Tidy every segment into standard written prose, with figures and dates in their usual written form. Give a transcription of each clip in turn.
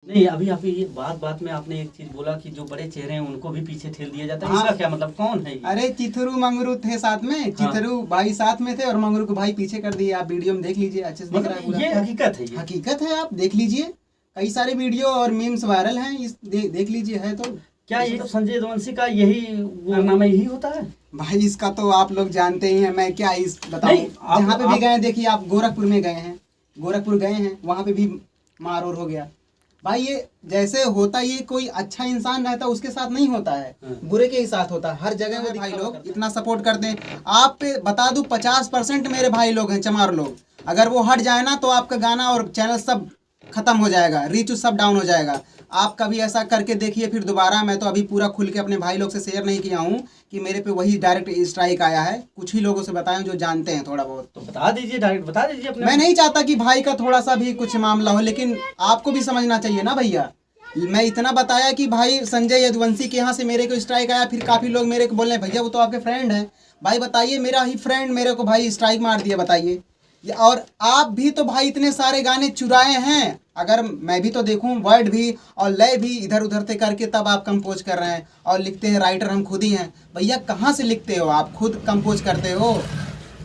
नहीं, अभी आप ये बात में आपने एक चीज बोला कि जो बड़े चेहरे हैं उनको भी पीछे ठेल दिया जाता है। हाँ। इसका क्या मतलब, कौन है ये? अरे चिथरू मंगरू थे साथ में, चिथरू भाई साथ में थे और मंगरू को भाई पीछे कर दिए। आप वीडियो में देख लीजिए, अच्छे से दिख रहा है मतलब पूरा। ये हकीकत है, ये हकीकत है, आप देख लीजिए, कई सारे वीडियो और मीम्स वायरल हैं, देख लीजिए। है तो क्या ये संजय यदुवंशी का यही कारनामा यही होता है? भाई इसका तो आप लोग जानते ही हैं, मैं क्या इस बताऊं। जहाँ पे भी गए, देखिए आप गोरखपुर में गए हैं, गोरखपुर गए हैं, वहाँ पे भी मार हो गया भाई। ये जैसे होता, ये कोई अच्छा इंसान रहता उसके साथ नहीं होता है, बुरे के ही साथ होता है। हर जगह में भाई लोग इतना सपोर्ट करते हैं। आप पे बता दूं 50% मेरे भाई लोग हैं, चमार लोग। अगर वो हट जाए ना तो आपका गाना और चैनल सब खत्म हो जाएगा, रीच सब डाउन हो जाएगा। आप कभी ऐसा करके देखिए फिर दोबारा। मैं तो अभी पूरा खुल के अपने भाई लोग से शेयर नहीं किया हूँ कि मेरे पे वही डायरेक्ट स्ट्राइक आया है। कुछ ही लोगों से बताएं जो जानते हैं थोड़ा बहुत। तो बता दीजिए, डायरेक्ट बता दीजिए अपने। मैं नहीं चाहता कि भाई का थोड़ा सा भी कुछ मामला हो, लेकिन आपको भी समझना चाहिए ना भैया। मैं इतना बताया कि भाई संजय यदुवंशी के यहाँ से मेरे को स्ट्राइक आया, फिर काफ़ी लोग मेरे को बोल रहे हैं भैया वो तो आपके फ्रेंड हैं। भाई बताइए, मेरा ही फ्रेंड मेरे को भाई स्ट्राइक मार दिया, बताइए। और आप भी तो भाई इतने सारे गाने चुराए हैं। अगर मैं भी तो देखूं, वर्ड भी और लय भी इधर उधर से करके तब आप कंपोज कर रहे हैं और लिखते हैं। राइटर हम खुद ही हैं भैया। कहाँ से लिखते हो आप? खुद कंपोज करते हो।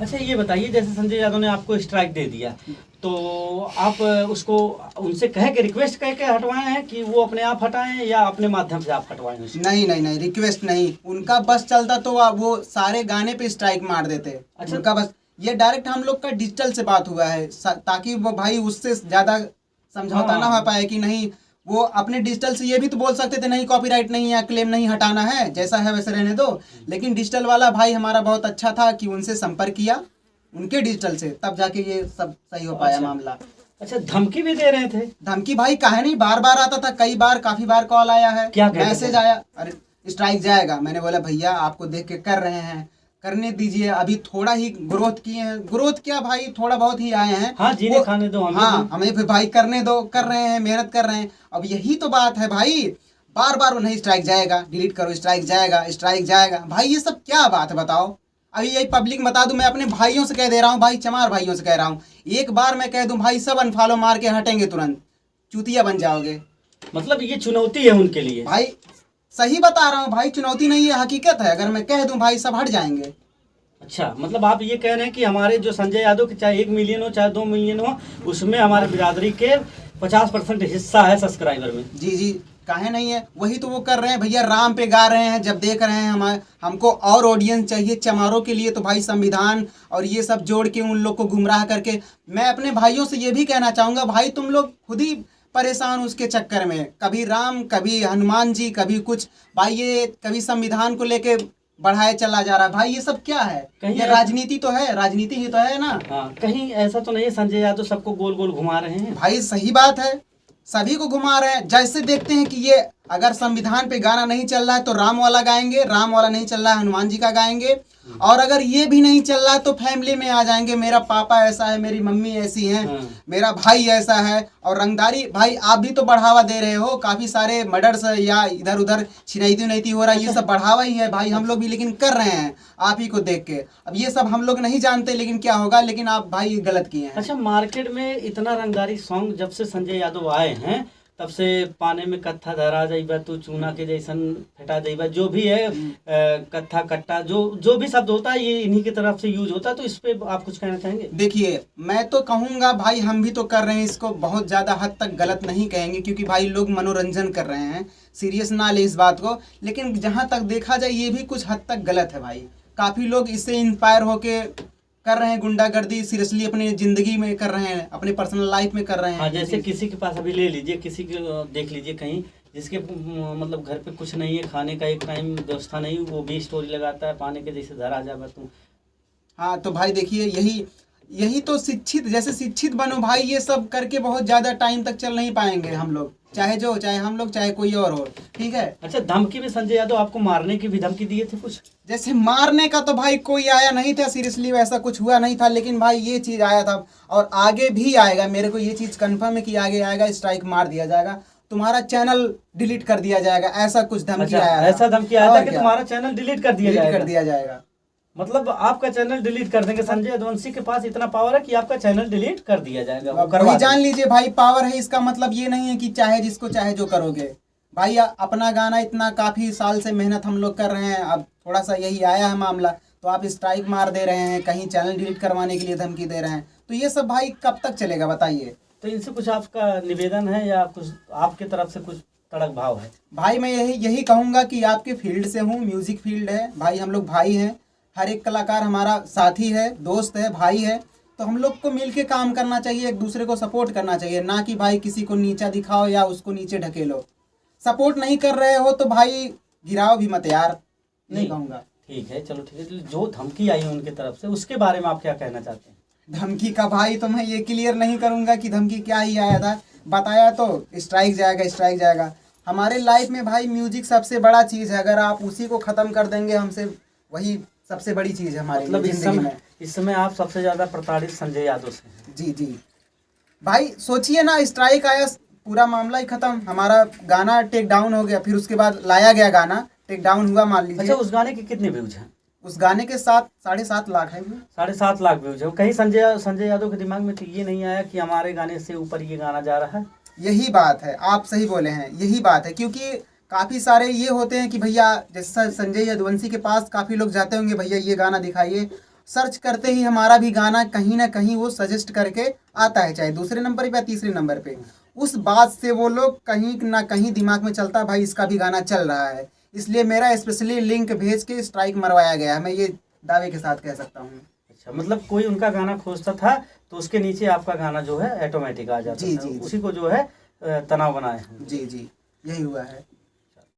अच्छा ये बताइए, जैसे संजय यादव ने आपको स्ट्राइक दे दिया तो आप उसको उनसे कह के रिक्वेस्ट कह के हटवाए हैं कि वो अपने आप हटाएं या अपने माध्यम से आप हटवाएं उसे? नहीं नहीं नहीं, रिक्वेस्ट नहीं। उनका बस चलता तो वो सारे गाने पे स्ट्राइक मार देते। अच्छा। उनका बस, ये डायरेक्ट हम लोग का डिजिटल से बात हुआ है ताकि वो भाई उससे ज्यादा समझौता ना हो पाए कि नहीं। वो अपने डिजिटल से ये भी तो बोल सकते थे नहीं कॉपीराइट नहीं है, क्लेम नहीं हटाना है, जैसा है वैसे रहने दो। लेकिन डिजिटल वाला भाई हमारा बहुत अच्छा था कि उनसे संपर्क किया उनके डिजिटल से, तब जाके ये सब सही हो पाया मामला। अच्छा, धमकी भी दे रहे थे? धमकी भाई काहे नहीं, बार बार आता था, कई बार, काफी बार कॉल आया है, क्या मैसेज आया, अरे स्ट्राइक जाएगा। मैंने बोला भैया आपको देख के कर रहे हैं, करने दीजिए। अभी थोड़ा ही ग्रोथ किए हैं, ग्रोथ क्या भाई, थोड़ा बहुत ही आए हैं। हाँ, जीने खाने दो हमें। हाँ, हमें फिर भाई करने दो, कर रहे हैं, मेहनत कर रहे हैं। अब यही तो बात है भाई, बार बार नहीं स्ट्राइक जाएगा, डिलीट करो, स्ट्राइक जाएगा, स्ट्राइक जाएगा। भाई ये सब क्या बात है बताओ? अभी यही पब्लिक बता दूं, मैं अपने भाइयों से कह दे रहा हूँ, भाई चमार भाइयों से कह रहा हूँ, एक बार मैं कह दूं भाई सब अनफॉलो मार के हटेंगे, तुरंत चूतिया बन जाओगे। मतलब ये चुनौती है उनके लिए? भाई सही बता रहा हूँ भाई, चुनौती नहीं है, हकीकत है। अगर मैं कह दूं भाई सब हट जाएंगे। अच्छा, मतलब आप ये कह रहे हैं कि हमारे जो संजय यादव के चाहे 1 मिलियन हो चाहे 2 मिलियन हो, उसमें हमारे बिरादरी के 50% हिस्सा है सब्सक्राइबर में? जी जी, काहे नहीं है, वही तो वो कर रहे हैं भैया। राम पे गा रहे हैं, जब देख रहे हैं हमको और ऑडियंस चाहिए चमारों के लिए, तो भाई संविधान और ये सब जोड़ के उन लोग को गुमराह करके। मैं अपने भाइयों से ये भी कहना चाहूँगा, भाई तुम लोग खुद ही परेशान उसके चक्कर में, कभी राम, कभी हनुमान जी, कभी कुछ। भाई ये कभी संविधान को लेके बढ़ाया चला जा रहा है। भाई ये सब क्या है? ये राजनीति तो है, राजनीति ही तो है ना। हाँ, कहीं ऐसा तो नहीं है संजय यादव सबको गोल गोल घुमा रहे हैं? भाई सही बात है, सभी को घुमा रहे हैं। जैसे देखते हैं कि ये अगर संविधान पे गाना नहीं चल रहा है तो राम वाला गाएंगे, राम वाला नहीं चल रहा है हनुमान जी का गाएंगे, और अगर ये भी नहीं चल रहा है तो फैमिली में आ जाएंगे, मेरा पापा ऐसा है, मेरी मम्मी ऐसी है, मेरा भाई ऐसा है। और रंगदारी भाई आप भी तो बढ़ावा दे रहे हो, काफी सारे मर्डर्स या इधर उधर छिनैती उनैती हो रहा है, ये सब बढ़ावा ही है भाई। हम लोग भी लेकिन कर रहे हैं आप ही को देख के। अब ये सब हम लोग नहीं जानते लेकिन क्या होगा, लेकिन आप भाई गलत किए हैं। अच्छा, मार्केट में इतना रंगदारी सॉन्ग जब से संजय यादव आए हैं तब से पाने में कत्था धरा जाइबा तू चूना के जैसन फेटा जाइबा, जो भी है कत्था कट्टा जो भी शब्द होता है ये इन्हीं की तरफ से यूज होता है। तो इस पे आप कुछ कहना चाहेंगे? देखिए मैं तो कहूँगा भाई, हम भी तो कर रहे हैं, इसको बहुत ज़्यादा हद तक गलत नहीं कहेंगे, क्योंकि भाई लोग मनोरंजन कर रहे हैं, सीरियस ना ले इस बात को। लेकिन जहाँ तक देखा जाए ये भी कुछ हद तक गलत है भाई। काफ़ी लोग इससे इंस्पायर होके कर रहे हैं गुंडागर्दी, सीरियसली अपनी जिंदगी में कर रहे हैं, अपने पर्सनल लाइफ में कर रहे हैं। हाँ, जैसे किसी के पास अभी ले लीजिए, किसी के देख लीजिए कहीं जिसके मतलब घर पे कुछ नहीं है, खाने का एक टाइम व्यवस्था नहीं, वो भी स्टोरी लगाता है पाने के जैसे धरा जाएगा तू। हाँ तो भाई देखिए, यही तो शिक्षित, जैसे शिक्षित बनो भाई। ये सब करके बहुत ज़्यादा टाइम तक चल नहीं पाएंगे हम लोग, चाहे हम लोग चाहे कोई और हो, ठीक है। अच्छा, धमकी में संजय यादव आपको मारने की भी धमकी दिए थे कुछ? जैसे मारने का तो भाई कोई आया नहीं था, सीरियसली वैसा कुछ हुआ नहीं था, लेकिन भाई ये चीज़ आया था और आगे भी आएगा। मेरे को ये चीज़ कंफर्म है कि आगे आएगा, स्ट्राइक मार दिया जाएगा, तुम्हारा चैनल डिलीट कर दिया जाएगा, ऐसा कुछ धमकी आया था। ऐसा धमकी आया था कि तुम्हारा चैनल डिलीट कर दिया जाएगा? कर दिया जाएगा। मतलब आपका चैनल डिलीट कर देंगे। संजय यदुवंशी के पास इतना पावर है कि आपका चैनल डिलीट कर दिया जाएगा, वो करवा वही जान देंगे। लीजिए भाई, पावर है इसका मतलब ये नहीं है कि चाहे जिसको चाहे जो करोगे भाई। अपना गाना इतना काफी साल से मेहनत हम लोग कर रहे हैं, अब थोड़ा सा यही आया है मामला तो आप स्ट्राइक मार दे रहे हैं, कहीं चैनल डिलीट करवाने के लिए धमकी दे रहे हैं, तो ये सब भाई कब तक चलेगा बताइए। तो इनसे कुछ आपका निवेदन है या कुछ आपके तरफ से कुछ तड़क भाव है? भाई मैं यही कहूँगा कि आपके फील्ड से हूँ, म्यूजिक फील्ड है भाई, हम लोग भाई हैं, हर एक कलाकार हमारा साथी है, दोस्त है, भाई है, तो हम लोग को मिल के काम करना चाहिए, एक दूसरे को सपोर्ट करना चाहिए, ना कि भाई किसी को नीचा दिखाओ या उसको नीचे ढकेलो। सपोर्ट नहीं कर रहे हो तो भाई गिराओ भी मत यार, नहीं कहूँगा। ठीक है, चलो ठीक है। जो धमकी आई उनकी तरफ से उसके बारे में आप क्या कहना चाहते हैं? धमकी का भाई तो मैं ये क्लियर नहीं करूँगा कि धमकी क्या ही आया था, बताया तो स्ट्राइक जाएगा स्ट्राइक जाएगा। हमारे लाइफ में भाई म्यूजिक सबसे बड़ा चीज़ है, अगर आप उसी को ख़त्म कर देंगे हमसे, वही सबसे बड़ी चीज़ है हमारे मतलब जिंदगी में। इस समय आप सबसे ज़्यादा प्रताड़ित संजय यादव से हैं। जी जी भाई, सोचिए ना, स्ट्राइक आया, पूरा मामला ही खत्म, हमारा गाना टेक डाउन हो गया, फिर उसके बाद लाया गया गाना, टेक डाउन हुआ मान लीजिए। अच्छा, उस गाने के कितने व्यूज हैं? उस गाने के साथ 7.5 लाख है। 7.5 लाख व्यूज है। कहीं संजय यादव के दिमाग में तो ये नहीं आया कि हमारे गाने से ऊपर ये गाना जा रहा है? यही बात है, आप सही बोले हैं, यही बात है, क्योंकि काफ़ी सारे ये होते हैं कि भैया जैसा संजय यदुवंशी के पास काफ़ी लोग जाते होंगे, भैया ये गाना दिखाइए, सर्च करते ही हमारा भी गाना कहीं ना कहीं वो सजेस्ट करके आता है, चाहे दूसरे नंबर पे या तीसरे नंबर पे। उस बात से वो लोग कहीं ना कहीं दिमाग में चलता है भाई इसका भी गाना चल रहा है, इसलिए मेरा स्पेशली लिंक भेज के स्ट्राइक मरवाया गया है, मैं ये दावे के साथ कह सकता हूँ। अच्छा, मतलब कोई उनका गाना खोजता था तो उसके नीचे आपका गाना जो है ऑटोमेटिक आ जाता जी, था, जी, उसी को जो है तनाव बनाए हैं। जी जी, यही हुआ है।